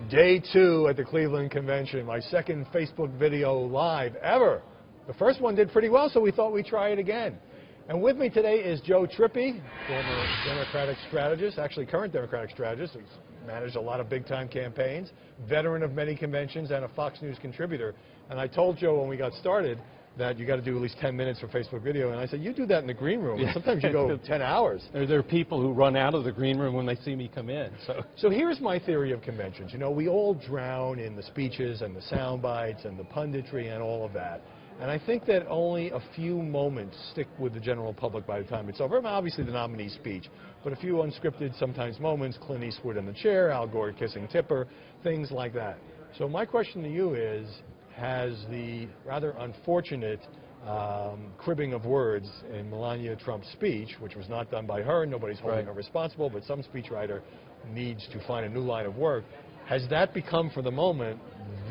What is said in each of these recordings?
Day 2 at the Cleveland Convention, my second Facebook video live ever. The first one did pretty well, so we thought we'd try it again. And with me today is Joe Trippi, former Democratic strategist, actually current Democratic strategist, who's managed a lot of big-time campaigns, veteran of many conventions, and a Fox News contributor. And I told Joe when we got started that you got to do at least 10 minutes for Facebook video, and I said, you do that in the green room. And sometimes you go 10 hours. There are people who run out of the green room when they see me come in. So here's my theory of conventions. You know, we all drown in the speeches and the sound bites and the punditry and all of that. And I think that only a few moments stick with the general public by the time it's over. I mean, obviously the nominee speech, but a few unscripted sometimes moments, Clint Eastwood in the chair, Al Gore kissing Tipper, things like that. So my question to you is, has the rather unfortunate cribbing of words in Melania Trump's speech, which was not done by her, nobody's holding her responsible, but some speechwriter needs to find a new line of work, has that become for the moment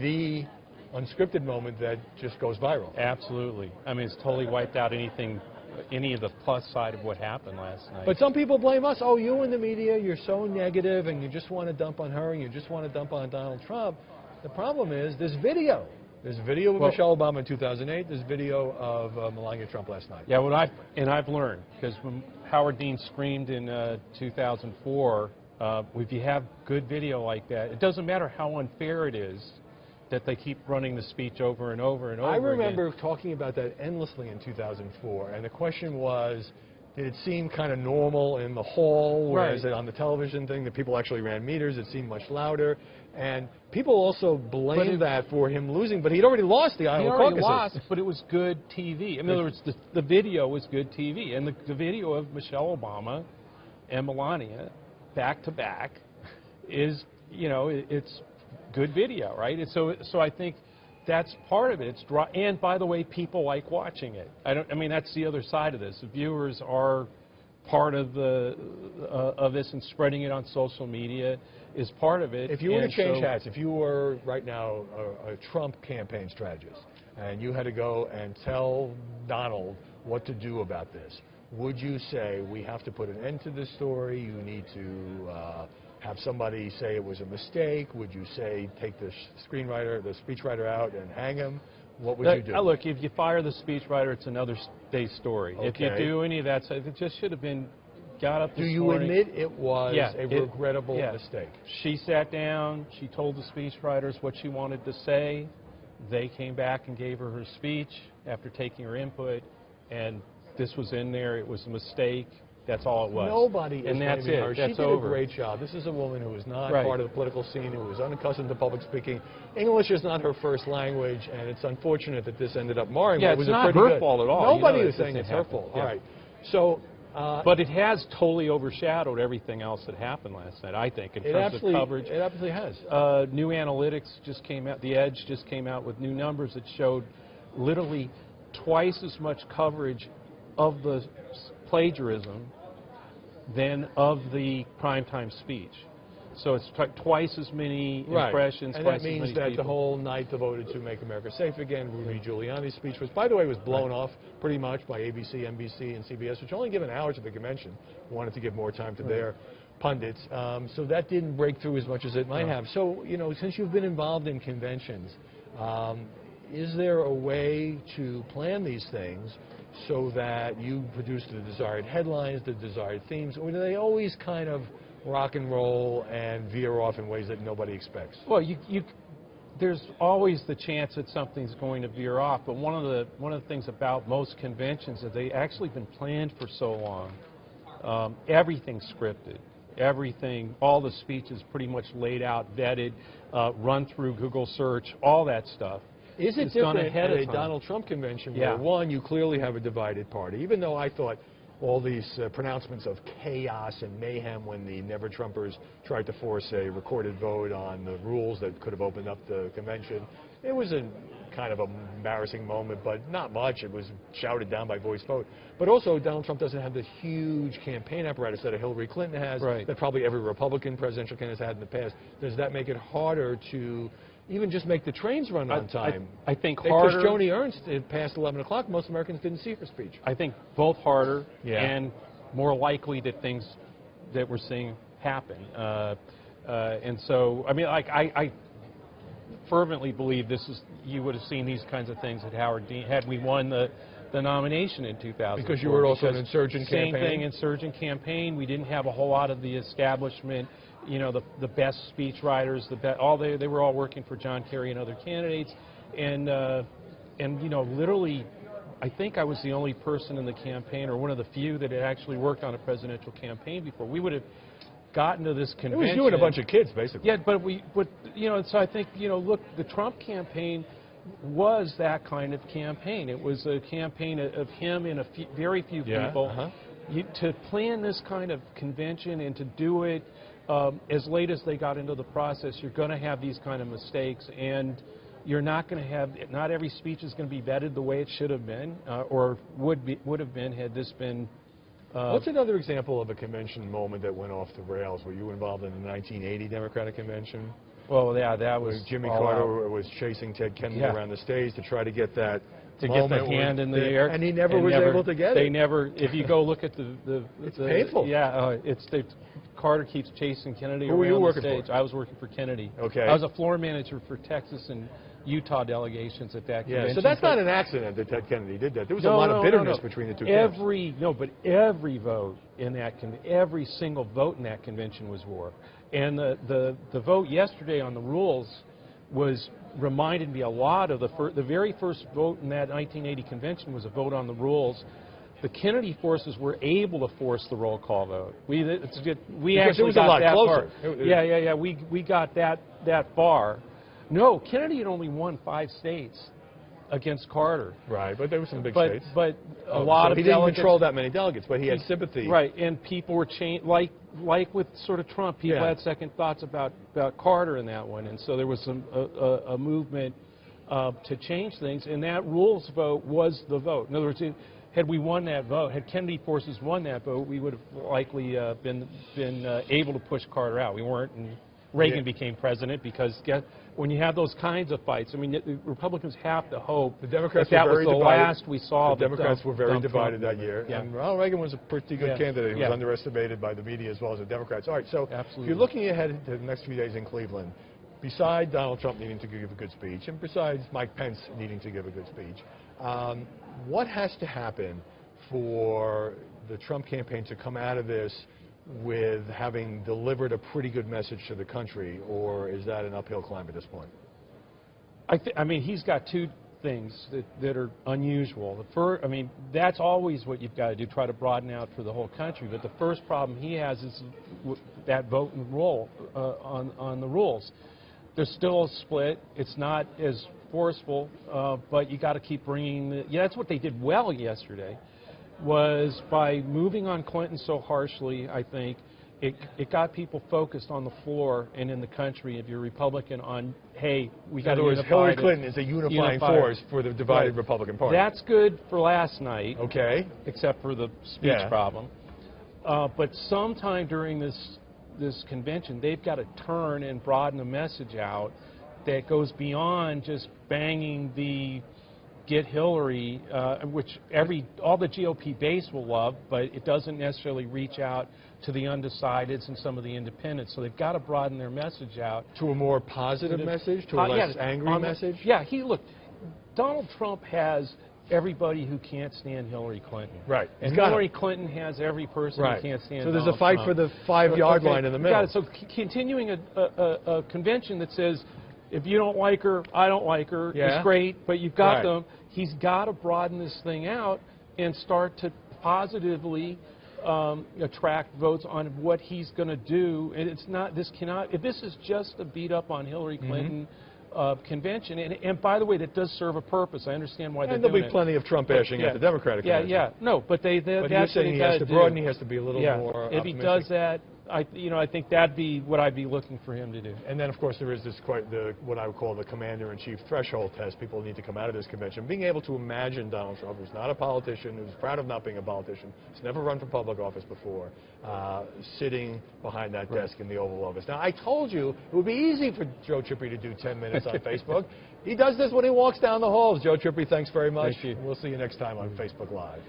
the unscripted moment that just goes viral? Absolutely. I mean, it's totally wiped out any of the plus side of what happened last night. But some people blame us. Oh, you in the media, you're so negative, and you just want to dump on her, and you just want to dump on Donald Trump. The problem is there's video. There's video of Michelle Obama in 2008. There's video of Melania Trump last night. Yeah, I've learned, because when Howard Dean screamed in 2004, if you have good video like that, it doesn't matter how unfair it is, that they keep running the speech over and over and over I remember again. talking about that endlessly in 2004, and the question was, did it seem kind of normal in the hall, whereas on the television thing, that people actually ran meters, it seemed much louder, and people also blamed that for him losing, but he'd already lost the Iowa caucuses. He already lost, but it was good TV. In other words, the video was good TV, and the video of Michelle Obama and Melania back to back is, you know, it's good video, right? And so I think that's part of it. And by the way, people like watching it. I mean, that's the other side of this. The viewers are part of this, and spreading it on social media is part of it. If you were to change hats, if you were right now a Trump campaign strategist, and you had to go and tell Donald what to do about this, would you say we have to put an end to this story? You need to have somebody say it was a mistake? Would you say take the screenwriter, the speechwriter out and hang him? What would you do? Look, if you fire the speechwriter, it's another day's story. Okay. If you do any of that, it just should have been got up this morning. Do you admit it was a regrettable mistake? She sat down, she told the speechwriters what she wanted to say. They came back and gave her her speech after taking her input, and this was in there. It was a mistake. That's all it was. Nobody is blaming her. That's she did a great job. This is a woman who is not part of the political scene, who is unaccustomed to public speaking. English is not her first language, and it's unfortunate that this ended up marring. Yeah, it's not her fault at all. Nobody is saying it's her fault. Yeah. All right. So, but it has totally overshadowed everything else that happened last night, I think, in terms of coverage. It absolutely has. New analytics just came out. The Edge just came out with new numbers that showed literally twice as much coverage of the plagiarism than of the primetime speech. So it's twice as many impressions, and twice that means as many that people. the whole night devoted to Make America Safe Again, Rudy Giuliani's speech, was, by the way, was blown off pretty much by ABC, NBC, and CBS, which only given hours of the convention, wanted to give more time to their pundits. So that didn't break through as much as it might have. So, you know, since you've been involved in conventions, is there a way to plan these things so that you produce the desired headlines, the desired themes, or do they always kind of rock and roll and veer off in ways that nobody expects? Well, there's always the chance that something's going to veer off, but one of the things about most conventions is they actually been planned for so long. Everything's scripted. Everything, all the speeches pretty much laid out, vetted, run through Google search, all that stuff. Is it different at a Donald Trump convention where, one, you clearly have a divided party, even though I thought all these pronouncements of chaos and mayhem when the Never-Trumpers tried to force a recorded vote on the rules that could have opened up the convention. It was a kind of an embarrassing moment, but not much. It was shouted down by voice vote. But also, Donald Trump doesn't have the huge campaign apparatus that a Hillary Clinton has, that probably every Republican presidential candidate has had in the past. Does that make it harder to even just make the trains run on time? I think harder. Because Joni Ernst, past 11 o'clock, most Americans didn't see her speech. I think both harder and more likely that things that we're seeing happen. And so, I mean, like I fervently believe you would have seen these kinds of things at Howard Dean had we won the nomination in 2000. Because you were also an insurgent campaign? Same thing, insurgent campaign. We didn't have a whole lot of the establishment, you know, the best speechwriters, they were all working for John Kerry and other candidates. And you know, literally, I think I was the only person in the campaign, or one of the few that had actually worked on a presidential campaign before. We would have gotten to this convention. It was you and a bunch of kids, basically. Yeah, but you know, so I think, you know, look, the Trump campaign was that kind of campaign. It was a campaign of him and very few people. To plan this kind of convention and to do it as late as they got into the process, you're going to have these kind of mistakes, and you're not going to have, not every speech is going to be vetted the way it should have been, or would have been had this been. What's another example of a convention moment that went off the rails? Were you involved in the 1980 Democratic Convention? Well, yeah, that was Jimmy Carter was chasing Ted Kennedy around the stage to try to get that get the hand in the air, and he never was able to get it. They never. If you go look at it's painful. Yeah, Carter keeps chasing Kennedy around the working stage. For? I was working for Kennedy. Okay. I was a floor manager for Texas and Utah delegations at that convention. Yeah, so that's not an accident that Ted Kennedy did that. There was a lot of bitterness between the two camps. Every vote in that every single vote in that convention was war. And the vote yesterday on the rules reminded me a lot of the very first vote in that 1980 convention was a vote on the rules. The Kennedy forces were able to force the roll call vote. We actually got that far. Yeah. We got that far. No, Kennedy had only won 5 states against Carter. Right, but there were some big states. But a lot of he didn't control that many delegates, but he had sympathy. Right, and people were like with sort of Trump, people had second thoughts about Carter in that one, and so there was a movement to change things, and that rules vote was the vote. In other words, had we won that vote, had Kennedy forces won that vote, we would have likely been able to push Carter out. We weren't, and Reagan became president because when you have those kinds of fights, I mean, the Republicans have to hope the Democrats that were was the last we saw. The Democrats were very divided that year, yeah. and Ronald Reagan was a pretty good candidate. He was underestimated by the media as well as the Democrats. All right, so if you're looking ahead to the next few days in Cleveland, besides Donald Trump needing to give a good speech, and besides Mike Pence needing to give a good speech, what has to happen for the Trump campaign to come out of this with having delivered a pretty good message to the country, or is that an uphill climb at this point? I mean, he's got 2 things that are unusual. The first, I mean, that's always what you've got to do, try to broaden out for the whole country. But the first problem he has is that vote and roll on the rules. There's still a split. It's not as forceful, but you got to keep bringing that's what they did well yesterday. Was by moving on Clinton so harshly, I think, it got people focused on the floor and in the country, if you're Republican, on, hey, we got to unify. In other words, Hillary Clinton is a unifying force for the divided Republican Party. That's good for last night. Okay. Except for the speech problem. But sometime during this convention, they've got to turn and broaden the message out that goes beyond just banging the get Hillary, which all the GOP base will love, but it doesn't necessarily reach out to the undecideds and some of the independents. So they've got to broaden their message out. To a more positive message? To a less angry message? Yeah, look, Donald Trump has everybody who can't stand Hillary Clinton. Right. And Hillary Clinton has every person who can't stand Donald Trump. So there's a fight for the 5-yard line in the middle. So continuing a convention that says, if you don't like her, I don't like her. It's great, but you've got them. He's got to broaden this thing out and start to positively attract votes on what he's going to do. And it's not. If this is just a beat up on Hillary Clinton convention, and by the way, that does serve a purpose. I understand why they're doing it. And there'll be plenty of Trump bashing at the Democratic convention. Yeah. No, but but you're saying he has to broaden. He has to be a little more optimistic. If he does that, I think that'd be what I'd be looking for him to do. And then, of course, there is this what I would call the commander-in-chief threshold test. People need to come out of this convention being able to imagine Donald Trump, who's not a politician, who's proud of not being a politician, who's never run for public office before, sitting behind that desk in the Oval Office. Now, I told you it would be easy for Joe Trippi to do 10 minutes on Facebook. He does this when he walks down the halls. Joe Trippi, thanks very much. Thank you. We'll see you next time on Facebook Live.